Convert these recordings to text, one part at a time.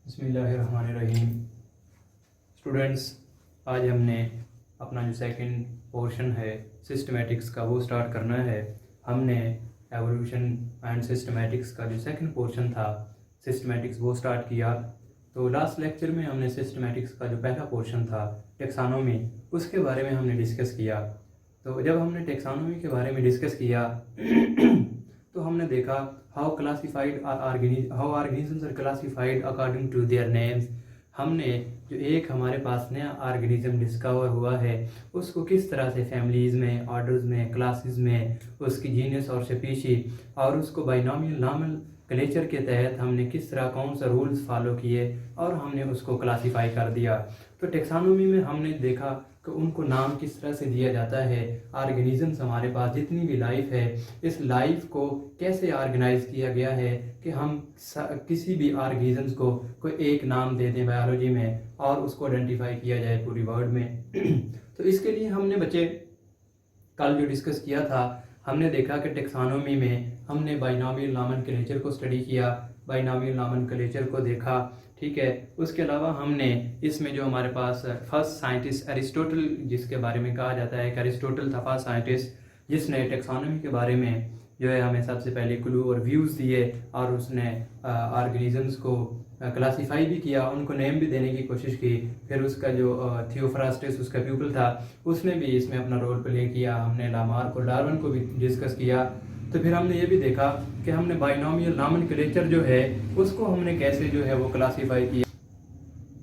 बिस्मिल्लाहिर्रहमानिर्रहीम। स्टूडेंट्स, आज हमने अपना जो सेकंड पोर्शन है सिस्टमेटिक्स का वो स्टार्ट करना है। हमने एवोल्यूशन एंड सिस्टमेटिक्स का जो सेकंड पोर्शन था सिस्टमेटिक्स वो स्टार्ट किया। तो लास्ट लेक्चर में हमने सिस्टमेटिक्स का जो पहला पोर्शन था टेक्सानोमी, उसके बारे में हमने डिस्कस किया। तो जब हमने टेक्सानोमी के बारे में डिस्कस किया तो हमने देखा how organisms are classified according to their names. हमने जो एक हमारे पास नया ऑर्गेनिज्म डिस्कवर हुआ है उसको किस तरह से फैमिलीज़ में, ऑर्डर्स में, क्लासेस में, उसकी जीनस और स्पीशी और उसको बाइनोमियल नॉमेनक्लेचर के तहत हमने किस तरह कौन सा रूल्स फॉलो किए और हमने उसको क्लासीफाई कर दिया। तो टेक्सानोमी में हमने देखा कि उनको नाम किस तरह से दिया जाता है। ऑर्गेनिजम्स हमारे पास जितनी भी लाइफ है, इस लाइफ को कैसे ऑर्गेनाइज किया गया है कि हम किसी भी ऑर्गेनिजम्स को कोई एक नाम दे दें बायोलॉजी में और उसको आइडेंटिफाई किया जाए पूरी वर्ल्ड में। तो इसके लिए हमने बच्चे कल जो डिस्कस किया था, हमने देखा कि टेक्सानोमी में हमने बाइनोमियल नॉमेनक्लेचर को स्टडी किया, बाइनोमियल नॉमेनक्लेचर को देखा, ठीक है। उसके अलावा हमने इसमें जो हमारे पास फर्स्ट साइंटिस्ट एरिस्टोटल, जिसके बारे में कहा जाता है कि एरिस्टोटल था फर्स्ट साइंटिस्ट जिसने टेक्सानोमी के बारे में जो है हमें सबसे पहले क्लू और व्यूज़ दिए और उसने ऑर्गेनिजम्स को क्लासीफाई भी किया, उनको नेम भी देने की कोशिश की। फिर उसका जो थियोफ्रास्टस उसका प्यूपल था, उसने भी इसमें अपना रोल प्ले किया। हमने लामार्क और डार्विन को भी डिस्कस किया। तो फिर हमने ये भी देखा कि हमने बाइनोमियल नॉमेनक्लेचर जो है उसको हमने कैसे जो है वो क्लासीफाई किया।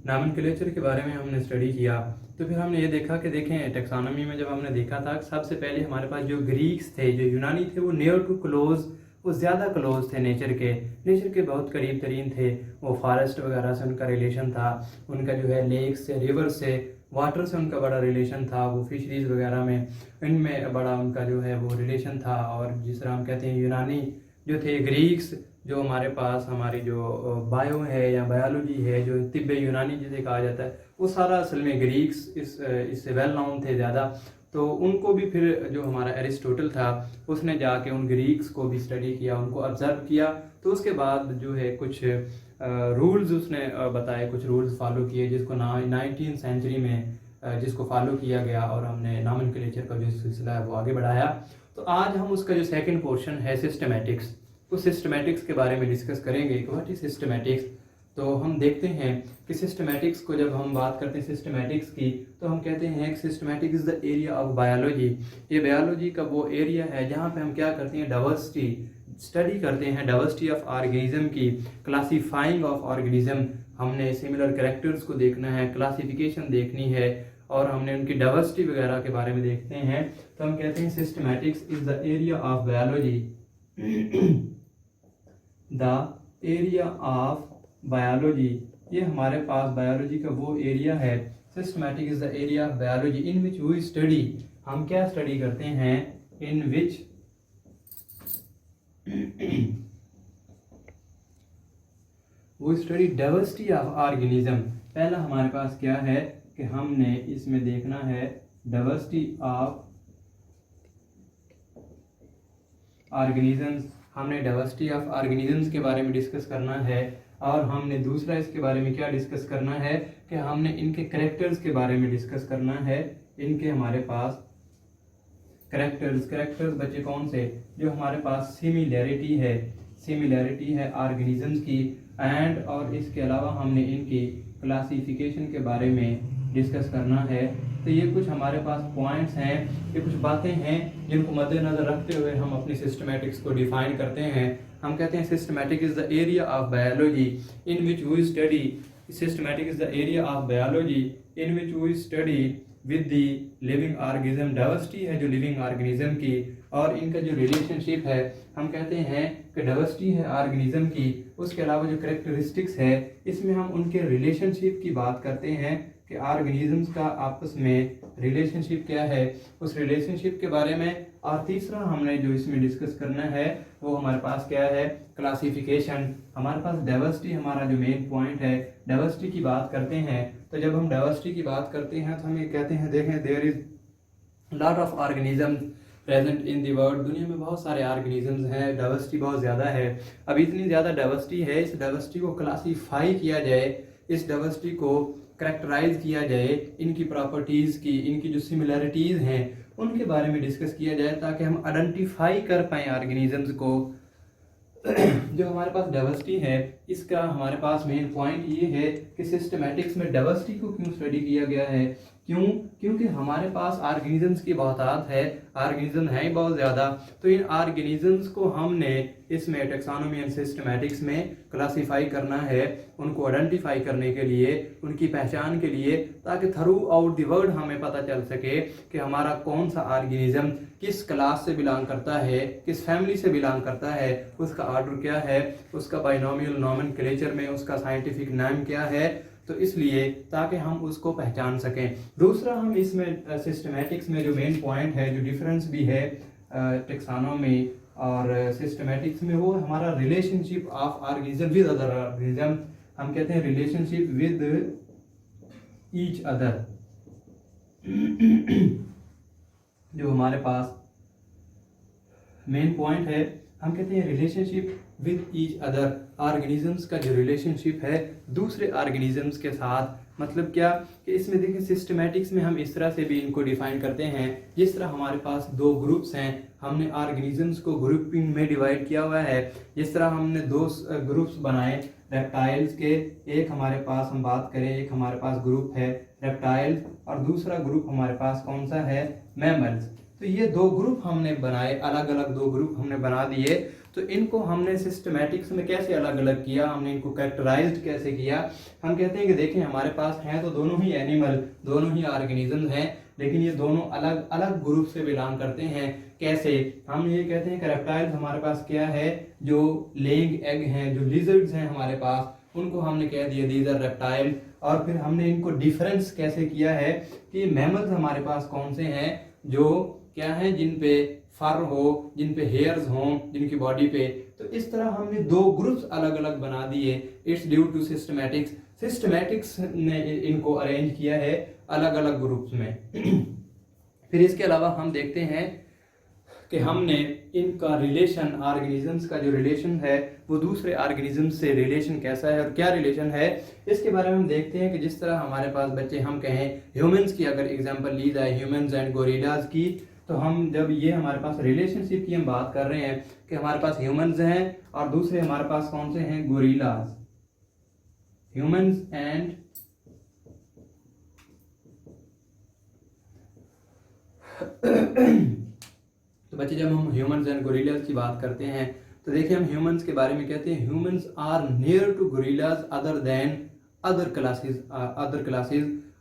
नॉमेनक्लेचर के बारे में हमने स्टडी किया। तो फिर हमने ये देखा कि देखें टेक्सानोमी में जब हमने देखा था सबसे पहले हमारे पास जो ग्रीक्स थे, जो यूनानी थे, वो नियर टू क्लोज, वो ज़्यादा क्लोज थे नेचर के बहुत करीब तरीन थे। वो फॉरेस्ट वगैरह से उनका रिलेशन था, उनका जो है लेक्स से, रिवर से, वाटर से उनका बड़ा रिलेशन था। वो फिशरीज वगैरह में इनमें बड़ा उनका जो है वो रिलेशन था। और जिस तरह हम कहते हैं यूनानी जो थे, ग्रीक्स जो हमारे पास हमारी जो बायो है या बायोलॉजी है, जो तिब्बे यूनानी जिसे कहा जाता है, वो सारा असल में ग्रीक्स इससे वेल नोन थे ज़्यादा। तो उनको भी फिर जो हमारा एरिस्टोटल था उसने जाके उन ग्रीक्स को भी स्टडी किया, उनको ऑब्जर्व किया। तो उसके बाद जो है कुछ रूल्स उसने बताए, कुछ रूल्स फॉलो किए जिसको 19th सेंचुरी में जिसको फॉलो किया गया और हमने नॉमेनक्लेचर का जो सिलसिला है वो आगे बढ़ाया। तो आज हम उसका जो सेकंड पोर्शन है सिस्टमेटिक्स, उस सिस्टमेटिक्स के बारे में डिस्कस करेंगे। What is systematics? तो हम देखते हैं कि सिस्टमेटिक्स को जब हम बात करते हैं सिस्टमेटिक्स की, तो हम कहते हैं कि systematic is the area of biology. ये बायोलॉजी का वो एरिया है जहाँ पे हम क्या करते हैं, डाइवर्सिटी स्टडी करते हैं, डाइवर्सिटी ऑफ ऑर्गेनिज्म की, क्लासीफाइंग ऑफ ऑर्गेनिज्म। हमने सिमिलर कैरेक्टर्स को देखना है, क्लासिफिकेशन देखनी है और हमने उनकी डाइवर्सिटी वगैरह के बारे में देखते हैं। तो हम कहते हैं systematics is the area of biology, the area of biology. ये हमारे पास बायोलॉजी का वो एरिया है। Systematic is the area of biology in which we study, हम क्या स्टडी करते हैं, इन विच वो स्टडी डाइवर्सिटी ऑफ ऑर्गेनिज्म। पहला हमारे पास क्या है कि हमने इसमें देखना है डाइवर्सिटी ऑफ ऑर्गेनिजम्स। हमने डाइवर्सिटी ऑफ ऑर्गेनिजम्स के बारे में डिस्कस करना है। और हमने दूसरा इसके बारे में क्या डिस्कस करना है कि हमने इनके कैरेक्टर्स के बारे में डिस्कस करना है। इनके हमारे पास कैरेक्टर्स बच्चे कौन से, जो हमारे पास सिमिलैरिटी है ऑर्गेनिजम्स की एंड, और इसके अलावा हमने इनकी क्लासिफिकेशन के बारे में डिस्कस करना है। तो ये कुछ हमारे पास पॉइंट्स हैं, ये कुछ बातें हैं जिनको मद्देनजर रखते हुए हम अपनी सिस्टमेटिक्स को डिफाइन करते हैं। हम कहते हैं systematic is the area of biology in which we study, systematic is the area of biology in which we study with the living organism. Diversity है जो लिविंग ऑर्गेनिज्म की और इनका जो रिलेशनशिप है, हम कहते हैं कि डाइवर्सिटी है ऑर्गेनिज्म की। उसके अलावा जो कैरेक्टरिस्टिक्स है, इसमें हम उनके रिलेशनशिप की बात करते हैं कि ऑर्गेनिजम्स का आपस में रिलेशनशिप क्या है, उस रिलेशनशिप के बारे में। और तीसरा हमने जो इसमें डिस्कस करना है वो हमारे पास क्या है, क्लासिफिकेशन। हमारे पास डाइवर्सिटी हमारा जो मेन पॉइंट है, डाइवर्सिटी की बात करते हैं। तो जब हम डाइवर्सिटी की बात करते हैं तो हम ये कहते हैं, देखें there is lot of organism present in the world. दुनिया में बहुत सारे ऑर्गेनिजम्स हैं, डाइवर्सिटी बहुत ज़्यादा है। अब इतनी ज़्यादा डाइवर्सिटी है, इस डाइवर्सिटी को क्लासीफाई किया जाए, इस डाइवर्सिटी को करेक्टराइज किया जाए, इनकी प्रॉपर्टीज़ की, इनकी जो सिमिलरिटीज़ हैं उनके बारे में डिस्कस किया जाए, ताकि हम आइडेंटिफाई कर पाएँ ऑर्गेनिजम्स को। जो हमारे पास डाइवर्सिटी है, इसका हमारे पास मेन पॉइंट ये है कि सिस्टमैटिक्स में डाइवर्सिटी को क्यों स्टडी किया गया है। क्योंकि हमारे पास ऑर्गेनिजम्स की बहुतायत है, ऑर्गेनिज्म हैं बहुत ज़्यादा, तो इन ऑर्गेनिजम्स को हमने इसमें टैक्सोनॉमी एंड सिस्टमैटिक्स में क्लासीफाई करना है, उनको आइडेंटिफाई करने के लिए, उनकी पहचान के लिए, ताकि थ्रू आउट द वर्ल्ड हमें पता चल सके कि हमारा कौन सा ऑर्गेनिज्म किस क्लास से बिलोंग करता है, किस फैमिली से बिलोंग करता है, उसका ऑर्डर क्या है, उसका बाइनोमियल नोमेनक्लेचर में उसका साइंटिफिक नाम क्या है। तो इसलिए ताकि हम उसको पहचान सकें। दूसरा, हम इसमें सिस्टमैटिक्स में जो मेन पॉइंट है, जो डिफरेंस भी है टैक्सोनॉमी और सिस्टमैटिक्स में, वो हमारा relationship of organism with other organism. हम कहते हैं रिलेशनशिप विद ईच अदर। जो हमारे पास मेन पॉइंट है, हम कहते हैं relationship with each other. Organisms का जो रिलेशनशिप है दूसरे ऑर्गेनिजम्स के साथ, मतलब क्या कि इसमें देखिए सिस्टमैटिक्स में हम इस तरह से भी इनको डिफाइन करते हैं, जिस तरह हमारे पास दो ग्रुप्स हैं, हमने ऑर्गेनिजम्स को ग्रुपिंग में डिवाइड किया हुआ है। जिस तरह हमने दो ग्रुप्स बनाए रेप्टाइल्स के, एक हमारे पास हम बात करें, एक हमारे पास ग्रुप है रेप्टाइल्स और दूसरा ग्रुप हमारे पास कौन सा है, मैमल्स। तो ये दो ग्रुप हमने बनाए, अलग अलग दो ग्रुप हमने बना दिए। तो इनको हमने सिस्टमैटिक्स में कैसे अलग अलग किया, हमने इनको कैरेक्टराइज्ड कैसे किया। हम कहते हैं कि देखें हमारे पास हैं तो दोनों ही एनिमल, दोनों ही ऑर्गेनिज्म हैं, लेकिन ये दोनों अलग अलग ग्रुप से बिलोंग करते हैं। कैसे? हम ये कहते हैं कि रेप्टाइल्स हमारे पास क्या है, जो लेइंग एग हैं, जो लिजर्ड्स हैं हमारे पास, उनको हमने कह दिया दीज आर रेप्टाइल। और फिर हमने इनको डिफरेंस कैसे किया है कि मैमल्स हमारे पास कौन से हैं, जो क्या है, जिन पे फर हो, जिन पे हेयर्स हों, जिनकी बॉडी पे। तो इस तरह हमने दो ग्रुप्स अलग अलग बना दिए। It's due to systematics. Systematics ने इनको अरेंज किया है अलग अलग ग्रुप्स में। फिर इसके अलावा हम देखते हैं कि हमने इनका रिलेशन, ऑर्गेनिजम्स का जो रिलेशन है वो दूसरे ऑर्गेनिज्म से रिलेशन कैसा है और क्या रिलेशन है, इसके बारे में हम देखते हैं। कि जिस तरह हमारे पास बच्चे, हम कहें ह्यूमंस की अगर एग्जांपल ली जाए, ह्यूमंस एंड गोरिल्लाज की, तो हम जब ये हमारे पास रिलेशनशिप की हम बात कर रहे हैं कि हमारे पास ह्यूमंस हैं और दूसरे हमारे पास कौन से हैं, गोरिल्लाज। ह्यूमंस एंड तो बच्चे, जब हम ह्यूमंस एंड गोरिल्लाज की बात करते हैं तो देखिए हम ह्यूमंस के बारे में कहते हैं humans are near to gorillas other than other classes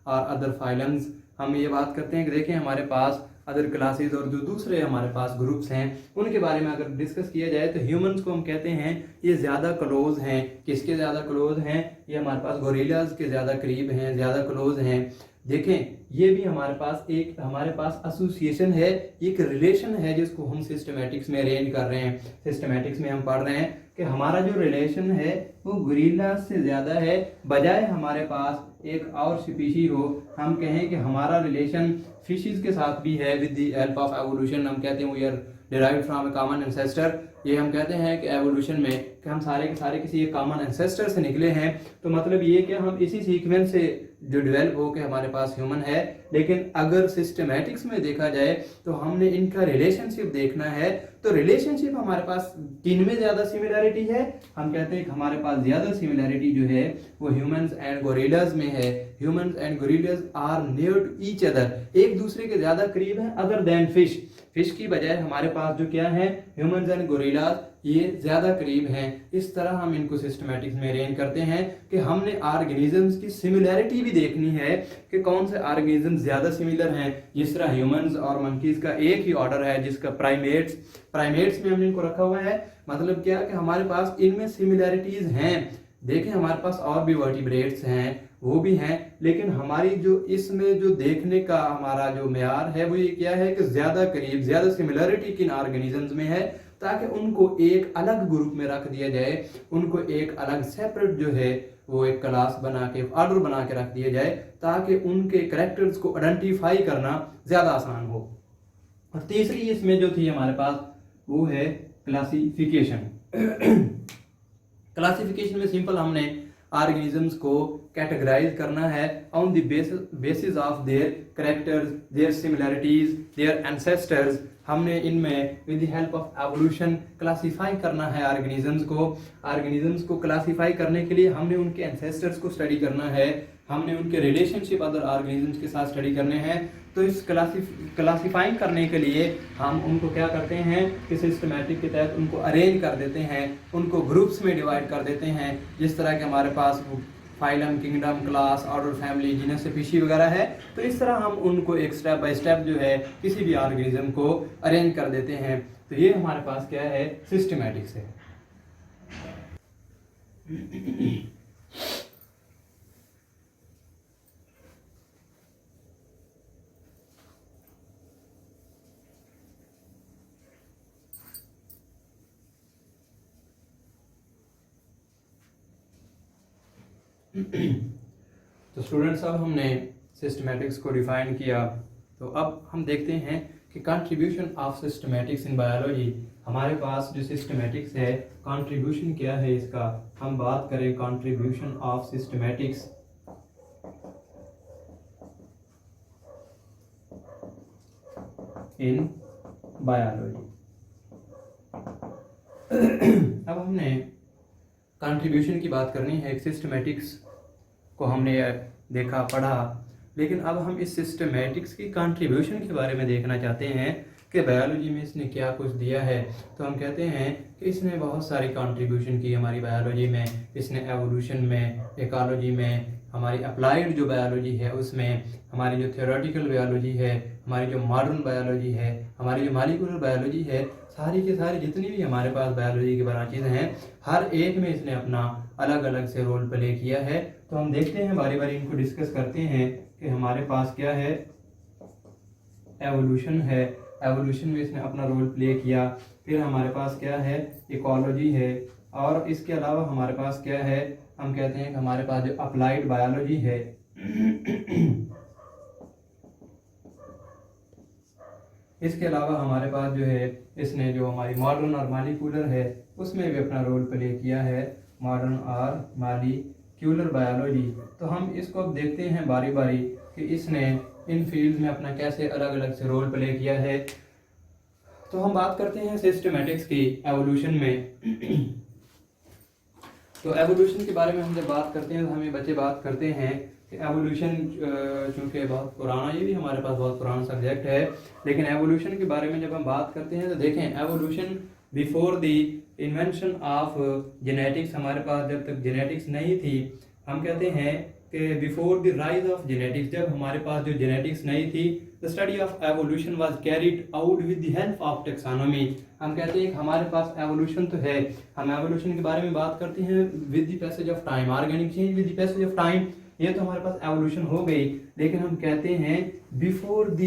और अदर फाइलम्स। हम ये बात करते हैं कि देखिए हमारे पास अदर क्लासेस और जो दूसरे हमारे पास ग्रुप्स हैं उनके बारे में अगर डिस्कस किया जाए तो ह्यूमंस को हम कहते हैं ये ज़्यादा क्लोज हैं। किसके ज़्यादा क्लोज हैं? ये हमारे पास गोरिल्लाज के ज़्यादा करीब हैं, ज़्यादा क्लोज हैं। देखें ये भी हमारे पास एसोसिएशन है, एक रिलेशन है जिसको हम सिस्टमैटिक्स में अरेंज कर रहे हैं। सिस्टमैटिक्स में हम पढ़ रहे हैं कि हमारा जो रिलेशन है वो गोरिल्लाज से ज़्यादा है, बजाय हमारे पास एक और स्पीशी हो। हम कहें कि हमारा रिलेशन फिशेस के साथ भी है with the help of evolution. हम कहते हैं we are derived from a common ancestor. ये हम कहते हैं कि एवोल्यूशन में कि हम सारे के सारे किसी एक कॉमन एंसेस्टर से निकले हैं। तो मतलब ये कि हम इसी सीक्वेंस से जो डेवलप हो के हमारे पास ह्यूमन है। लेकिन अगर सिस्टमैटिक्स में देखा जाए तो हमने इनका रिलेशनशिप देखना है। तो रिलेशनशिप हमारे पास किन में ज़्यादा सिमिलैरिटी है? हम कहते हैं कि हमारे पास ज़्यादा सिमिलैरिटी जो है वो ह्यूमंस एंड गोरिल्लाज में है। Humans and gorillas are near to each other, एक दूसरे के ज़्यादा करीब है अदर देन फिश। फिश की बजाय हमारे पास जो क्या है, ह्यूमंस एंड गोरिल्लाज ये ज़्यादा करीब हैं। इस तरह हम इनको सिस्टमैटिक्स में अरेंज करते हैं कि हमने ऑर्गेनिजम्स की सिमिलैरिटी भी देखनी है कि कौन से ऑर्गेनिज्म ज़्यादा सिमिलर हैं। जिस तरह ह्यूमंस और मंकीज़ का एक ही ऑर्डर है जिसका प्राइमेट्स में हमने इनको रखा हुआ है। मतलब क्या कि हमारे पास इनमें सिमिलैरिटीज़ हैं। देखें हमारे पास और भी वर्टिब्रेट्स हैं, वो भी हैं, लेकिन हमारी जो इसमें जो देखने का हमारा जो मेयार है वो ये क्या है कि ज़्यादा करीब, ज़्यादा सिमिलरिटी किन ऑर्गेनिजम्स में है, ताकि उनको एक अलग ग्रुप में रख दिया जाए, उनको एक अलग सेपरेट जो है वो एक क्लास बना के, ऑर्डर बना के रख दिया जाए, ताकि उनके कैरेक्टर्स को आइडेंटिफाई करना ज़्यादा आसान हो। और तीसरी इसमें जो थी हमारे पास वो है क्लासिफिकेशन। क्लासिफिकेशन में सिंपल हमने ऑर्गेनिजम्स को कैटेगराइज करना है on the basis of their characters, their similarities, their ancestors. हमने इनमें with the help of evolution classify करना है ऑर्गेनिजम्स को। ऑर्गेनिजम्स को क्लासिफाई करने के लिए हमने उनके एंसेस्टर्स को स्टडी करना है, हमने उनके रिलेशनशिप अदर ऑर्गेनिजम्स के साथ स्टडी करने हैं। तो इस क्लासिफाइंग करने के लिए हम उनको क्या करते हैं कि सिस्टमैटिक के तहत उनको अरेंज कर देते हैं, उनको ग्रुप्स में डिवाइड कर देते हैं। जिस तरह के हमारे पास phylum, kingdom, class, order, family, genus, species वगैरह है, तो इस तरह हम उनको एक स्टेप बाय स्टेप जो है किसी भी ऑर्गेनिज्म को अरेंज कर देते हैं। तो ये हमारे पास क्या है, सिस्टमैटिक्स है। तो स्टूडेंट्स, अब हमने सिस्टमैटिक्स को डिफाइन किया, तो अब हम देखते हैं कि contribution of systematics in biology. हमारे पास जो सिस्टमैटिक्स है, कंट्रीब्यूशन क्या है इसका। हम बात करें contribution of systematics in biology. अब हमने कंट्रीब्यूशन की बात करनी है। एक सिस्टमैटिक्स को हमने देखा, पढ़ा, लेकिन अब हम इस सिस्टमैटिक्स की कंट्रीब्यूशन के बारे में देखना चाहते हैं कि बायोलॉजी में इसने क्या कुछ दिया है। तो हम कहते हैं कि इसने बहुत सारी कंट्रीब्यूशन की हमारी बायोलॉजी में। इसने एवोल्यूशन में, इकोलॉजी में, हमारी अप्लाइड जो बायोलॉजी है उसमें, हमारी जो थ्योरेटिकल बायोलॉजी है, हमारी जो मॉडर्न बायोलॉजी है, हमारी जो मॉलिक्यूलर बायोलॉजी है, सारी के सारी जितनी भी हमारे पास बायोलॉजी की ब्रांचेज हैं, हर एक में इसने अपना अलग अलग से रोल प्ले किया है। तो हम देखते हैं, बारी बारी इनको डिस्कस करते हैं कि हमारे पास क्या है, एवोल्यूशन है, एवोल्यूशन में इसने अपना रोल प्ले किया। फिर हमारे पास क्या है, इकोलॉजी है, और इसके अलावा हमारे पास क्या है, हम कहते हैं कि हमारे पास जो अप्लाइड बायोलॉजी है इसके अलावा हमारे पास जो है, इसने जो हमारी मॉडर्न और मॉलिक्यूलर है उसमें भी अपना रोल प्ले किया है, मॉडर्न और मॉलिक्यूलर बायोलॉजी। तो हम इसको अब देखते हैं बारी बारी कि इसने इन फील्ड में अपना कैसे अलग अलग से रोल प्ले किया है। तो हम बात करते हैं सिस्टमैटिक्स की एवोल्यूशन में। तो एवोल्यूशन के बारे में हम जब बात करते हैं तो हमें बच्चे बात करते हैं कि एवोल्यूशन चूँकि बहुत पुराना, ये भी हमारे पास बहुत पुराना सब्जेक्ट है, लेकिन एवोल्यूशन के बारे में जब हम बात करते हैं तो देखें, evolution before the invention of genetics, हमारे पास जब तक जेनेटिक्स नहीं थी, हम कहते हैं कि before the rise of genetics, जब हमारे पास जो जेनेटिक्स नहीं थी, the study of evolution was carried out with the help of taxonomy. हम कहते हैं कि हमारे पास एवोल्यूशन तो है, हम एवोल्यूशन के बारे में बात करते हैं with the passage of time, organic change with the passage of time, ये तो हमारे पास एवोल्यूशन हो गई। लेकिन हम कहते हैं बिफोर द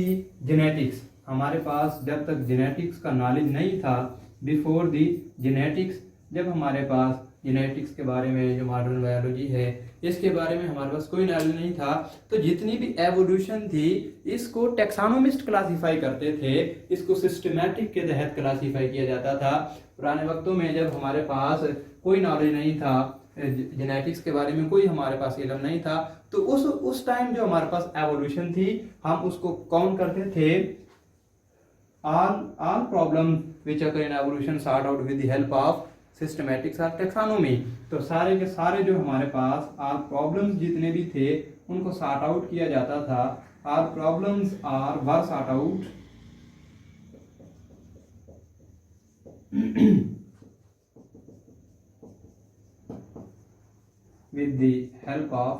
जेनेटिक्स, हमारे पास जब तक जेनेटिक्स का नॉलेज नहीं था, बिफोर द जेनेटिक्स, जब हमारे पास जेनेटिक्स के बारे में जो मॉडर्न बायोलॉजी है इसके बारे में हमारे पास कोई नॉलेज नहीं था, तो जितनी भी एवोल्यूशन थी इसको टेक्सोनोमिस्ट क्लासीफाई करते थे, इसको सिस्टमैटिक के तहत क्लासीफाई किया जाता था। पुराने वक्तों में जब हमारे पास कोई नॉलेज नहीं था, जेनेटिक्स के बारे में कोई हमारे पास इल्म नहीं था, तो उस टाइम जो हमारे पास एवोल्यूशन थी, हम उसको कौन करते थे, all problems which occur in evolution sort out with the help of systematics or taxonomy। तो सारे के सारे जो हमारे पास all problems जितने भी थे उनको sort out किया जाता था। all problems were sort out with the help of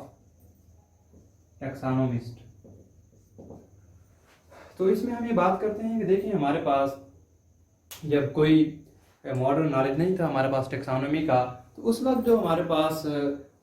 taxonomist। तो इसमें हम ये बात करते हैं कि देखिए, हमारे पास जब कोई मॉडर्न नॉलेज नहीं था हमारे पास टेक्सोनॉमी का, तो उस वक्त जो हमारे पास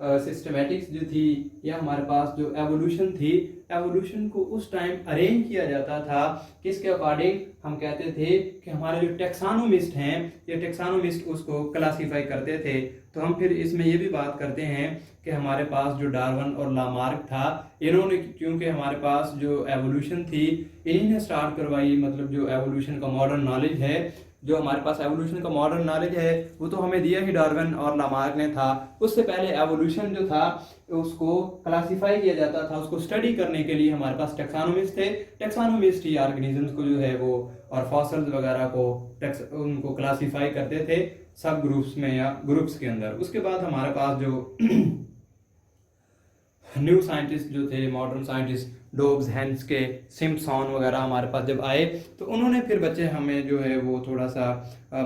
सिस्टमेटिक्स जो थी या हमारे पास जो एवोल्यूशन थी, एवोल्यूशन को उस टाइम अरेंज किया जाता था किसके अकॉर्डिंग, हम कहते थे कि हमारे जो टेक्सानोमिस्ट हैं, ये टेक्सानोमिस्ट उसको क्लासीफाई करते थे। तो हम फिर इसमें ये भी बात करते हैं कि हमारे पास जो डार्विन और लामार्क था, इन्होंने क्योंकि हमारे पास जो एवोल्यूशन थी इन्हीं ने स्टार्ट करवाई, मतलब जो एवोल्यूशन का मॉडर्न नॉलेज है, जो हमारे पास एवोल्यूशन का मॉडर्न नॉलेज है वो तो हमें दिया ही डार्विन और लामार्क ने था। उससे पहले एवोल्यूशन जो था उसको क्लासिफाई किया जाता था, उसको स्टडी करने के लिए हमारे पास टेक्सानोमिस्ट थे। टेक्सानोमिस्ट ही ऑर्गेनिजम्स को जो है वो और फॉसल्स वगैरह को उनको क्लासिफाई करते थे सब ग्रुप्स में या ग्रुप्स के अंदर। उसके बाद हमारे पास जो न्यू साइंटिस्ट जो थे, मॉडर्न साइंटिस्ट, डोब्स, हेंस्के, सिम्पसन वगैरह हमारे पास जब आए तो उन्होंने फिर बच्चे हमें जो है वो थोड़ा सा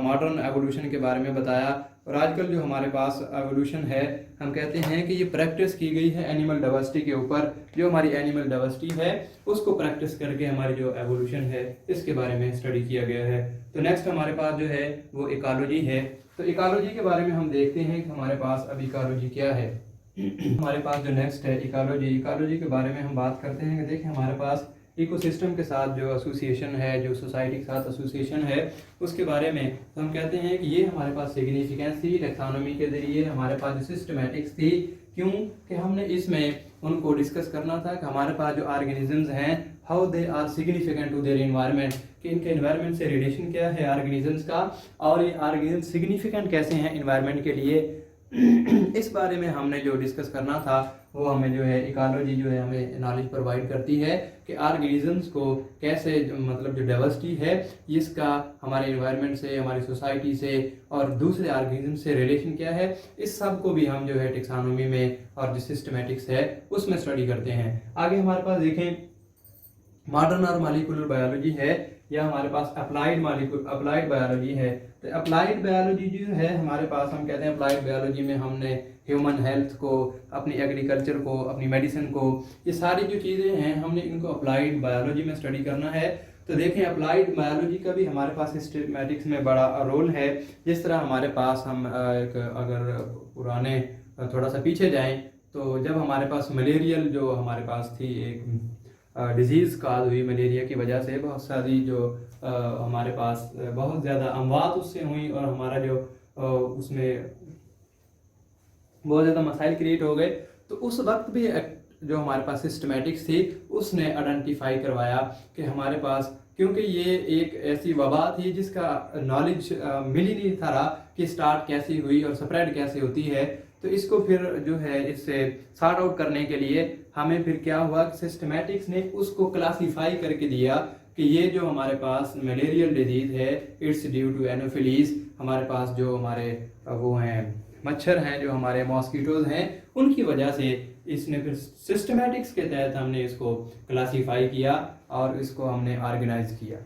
मॉडर्न एवोल्यूशन के बारे में बताया। और आजकल जो हमारे पास एवोल्यूशन है, हम कहते हैं कि ये प्रैक्टिस की गई है एनिमल डाइवर्सिटी के ऊपर। जो हमारी एनिमल डाइवर्सिटी है उसको प्रैक्टिस करके हमारी जो एवोल्यूशन है इसके बारे में स्टडी किया गया है। तो नेक्स्ट हमारे पास जो है वो इकोलॉजी है। तो इकोलॉजी के बारे में हम देखते हैं कि हमारे पास अब इकोलॉजी क्या है। हमारे पास जो नेक्स्ट है इकोलॉजी, इकोलॉजी के बारे में हम बात करते हैं कि देखिए हमारे पास इकोसिस्टम के साथ जो एसोसिएशन है, जो सोसाइटी के साथ एसोसिएशन है उसके बारे में तो हम कहते हैं कि ये हमारे पास सिग्निफिकेंस थी टैक्सोनॉमी के जरिए। हमारे पास जो सिस्टमैटिक्स थी, क्यों कि हमने इसमें उनको डिस्कस करना था कि हमारे पास जो ऑर्गेनिजम्स हैं how they are significant to their environment, कि इनके एनवायरनमेंट से रिलेशन क्या है ऑर्गेनिजम्स का, और ये ऑर्गेनिज्म सिग्निफिकेंट कैसे हैं एनवायरनमेंट के लिए। इस बारे में हमने जो डिस्कस करना था वो हमें जो है इकोलॉजी जो है हमें नॉलेज प्रोवाइड करती है कि ऑर्गेनिजम्स को कैसे मतलब जो डाइवर्सिटी है इसका हमारे एनवायरनमेंट से, हमारी सोसाइटी से और दूसरे ऑर्गेनिज्म से रिलेशन क्या है, इस सब को भी हम जो है टैक्सोनॉमी में और जो सिस्टमैटिक्स है उसमें स्टडी करते हैं। आगे हमारे पास देखें मॉडर्न और मॉलिक्यूलर बायोलॉजी है या हमारे पास अप्लाइड बायोलॉजी है। तो अप्लाइड बायोलॉजी जो है हमारे पास, हम कहते हैं अप्लाइड बायोलॉजी में हमने ह्यूमन हेल्थ को, अपनी एग्रीकल्चर को, अपनी मेडिसिन को, ये सारी जो चीज़ें हैं हमने इनको अप्लाइड बायोलॉजी में स्टडी करना है। तो देखें अप्लाइड बायोलॉजी का भी हमारे पास सिस्टमैटिक्स में बड़ा रोल है। जिस तरह हमारे पास हम अगर पुराने थोड़ा सा पीछे जाएं तो जब हमारे पास मलेरियल जो हमारे पास थी एक डिजीज़ काज हुई, मलेरिया की वजह से बहुत सारी जो हमारे पास बहुत ज़्यादा अमवात उससे हुई और हमारा जो उसमें बहुत ज़्यादा मसाइल क्रिएट हो गए। तो उस वक्त भी जो हमारे पास सिस्टमैटिक्स थी उसने आइडेंटिफाई करवाया कि हमारे पास, क्योंकि ये एक ऐसी वबा थी जिसका नॉलेज मिल ही नहीं था कि स्टार्ट कैसी हुई और स्प्रेड कैसे होती है। तो इसको फिर जो है इससे सॉर्ट आउट करने के लिए हमें फिर क्या हुआ, सिस्टमैटिक्स ने उसको क्लासीफाई करके दिया कि ये जो हमारे पास मलेरियल डिजीज़ है इट्स ड्यू टू एनोफिलीज। हमारे पास जो हमारे वो हैं मच्छर हैं, जो हमारे मॉस्किटोज हैं, उनकी वजह से इसने फिर सिस्टमैटिक्स के तहत हमने इसको क्लासीफाई किया और इसको हमने ऑर्गेनाइज किया।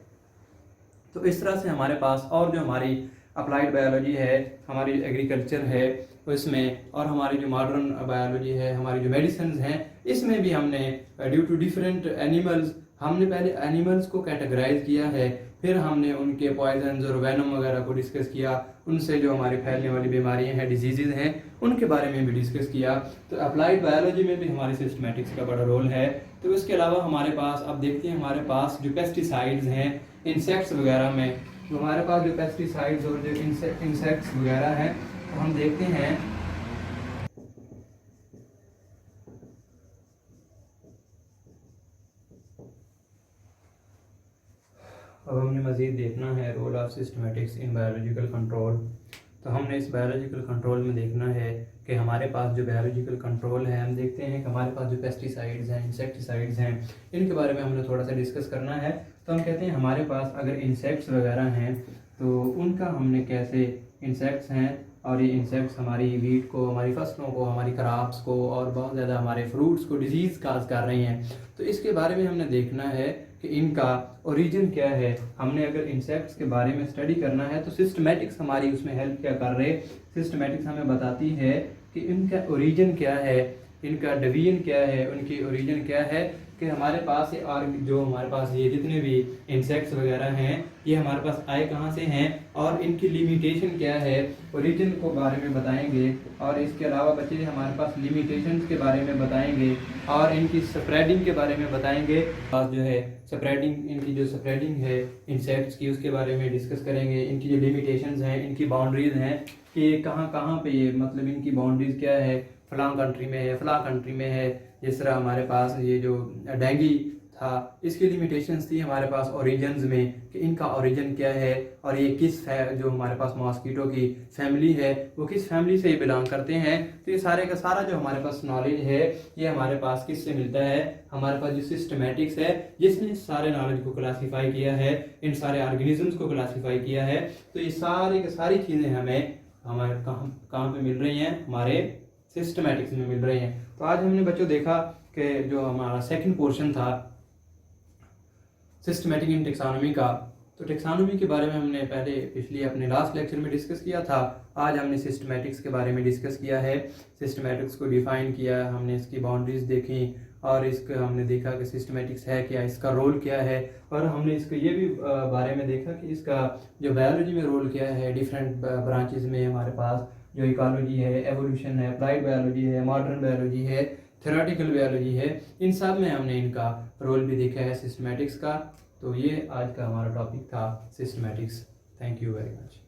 तो इस तरह से हमारे पास और जो हमारी अप्लाइड बायोलॉजी है, हमारी एग्रीकल्चर है उसमें, और हमारी जो मॉडर्न बायोलॉजी है, हमारी जो मेडिसिन हैं, इसमें भी हमने ड्यू टू डिफरेंट एनिमल्स, हमने पहले एनिमल्स को कैटेगराइज किया है, फिर हमने उनके पॉइजन्स और वेनम वगैरह को डिस्कस किया, उनसे जो हमारी फैलने वाली बीमारियां हैं, डिजीज़ हैं, उनके बारे में भी डिस्कस किया। तो अप्लाइड बायोलॉजी में भी हमारी सिस्टमैटिक्स का बड़ा रोल है। तो इसके अलावा हमारे पास अब देखते हैं हमारे पास जो पेस्टिसाइड्स हैं इंसेक्ट्स वगैरह में, तो हमारे पास जो पेस्टिसाइड्स और जो इंसेक्ट्स वगैरह हैं तो हम देखते हैं अब हमने मज़ीद देखना है role of systematics in biological control. तो हमने इस बायोलॉजिकल कंट्रोल में देखना है कि हमारे पास जो बायोलॉजिकल कंट्रोल है, हम देखते हैं कि हमारे पास जो पेस्टिसाइड्स हैं, इंसेक्टिसाइड्स हैं, इनके बारे में हमने थोड़ा सा डिस्कस करना है। तो हम कहते हैं हमारे पास अगर इंसेक्ट्स वगैरह हैं तो उनका हमने कैसे, इंसेक्ट्स हैं और ये इंसेक्ट्स हमारी वीट को, हमारी फसलों को, हमारी क्रॉप्स को और बहुत ज़्यादा हमारे फ्रूट्स को डिजीज़ काज कर रही हैं। तो इसके बारे में हमने देखना है कि इनका ओरिजिन क्या है। हमने अगर इंसेक्ट्स के बारे में स्टडी करना है तो सिस्टमैटिक्स हमारी उसमें हेल्प क्या कर रहे। सिस्टमैटिक्स हमें बताती है कि इनका ओरिजिन क्या है इनका डिवीजन क्या है, उनकी ओरिजिन क्या है, कि हमारे पास ये और जो हमारे पास ये जितने भी इंसेक्ट्स वगैरह हैं ये हमारे पास आए कहाँ से हैं और इनकी लिमिटेशन क्या है, ओरिजिन को बारे में बताएंगे। और इसके अलावा बच्चे हमारे पास लिमिटेशंस के बारे में बताएंगे और इनकी स्प्रेडिंग के बारे में बताएंगे। और जो है स्प्रेडिंग, इनकी जो स्प्रेडिंग है इंसेक्ट्स की उसके बारे में डिस्कस करेंगे। इनकी जो लिमिटेशंस हैं, इनकी बाउंड्रीज हैं कि कहाँ कहाँ पे ये मतलब इनकी बाउंड्रीज क्या है, फलां कंट्री में है, फलां कंट्री में है। जिस तरह हमारे पास ये जो डेंगी था इसकी लिमिटेशंस थी हमारे पास ओरिजिन्स में कि इनका ओरिजिन क्या है और ये किस जो हमारे पास मॉस्किटो की फैमिली है वो किस फैमिली से बिलोंग करते हैं। तो ये सारे का सारा जो हमारे पास नॉलेज है ये हमारे पास किससे मिलता है, हमारे पास जो सिस्टमेटिक्स है जिसने सारे नॉलेज को क्लासीफाई किया है, इन सारे ऑर्गेनिजम्स को क्लासीफाई किया है। तो ये सारी की सारी चीज़ें हमें हमारे कहाँ पे मिल रही हैं, हमारे सिस्टमेटिक्स में मिल रही हैं। तो आज हमने बच्चों देखा कि जो हमारा सेकंड पोर्शन था सिस्टमेटिक इन टेक्सोनॉमी का, तो टेक्सोनॉमी के बारे में हमने पहले पिछले अपने लास्ट लेक्चर में डिस्कस किया था। आज हमने सिस्टमेटिक्स के बारे में डिस्कस किया है, सिस्टमेटिक्स को डिफाइन किया, हमने इसकी बाउंड्रीज देखी और इसका हमने देखा कि सिस्टमेटिक्स है क्या, इसका रोल क्या है। और हमने इसके ये भी बारे में देखा कि इसका जो बायोलॉजी में रोल क्या है, डिफरेंट ब्रांचेज में हमारे पास जो इकोलॉजी है, एवोल्यूशन है, अप्लाइड बायोलॉजी है, मॉडर्न बायोलॉजी है, थ्योरेटिकल बायोलॉजी है, इन सब में हमने इनका रोल भी देखा है सिस्टमेटिक्स का। तो ये आज का हमारा टॉपिक था systematics. Thank you very much.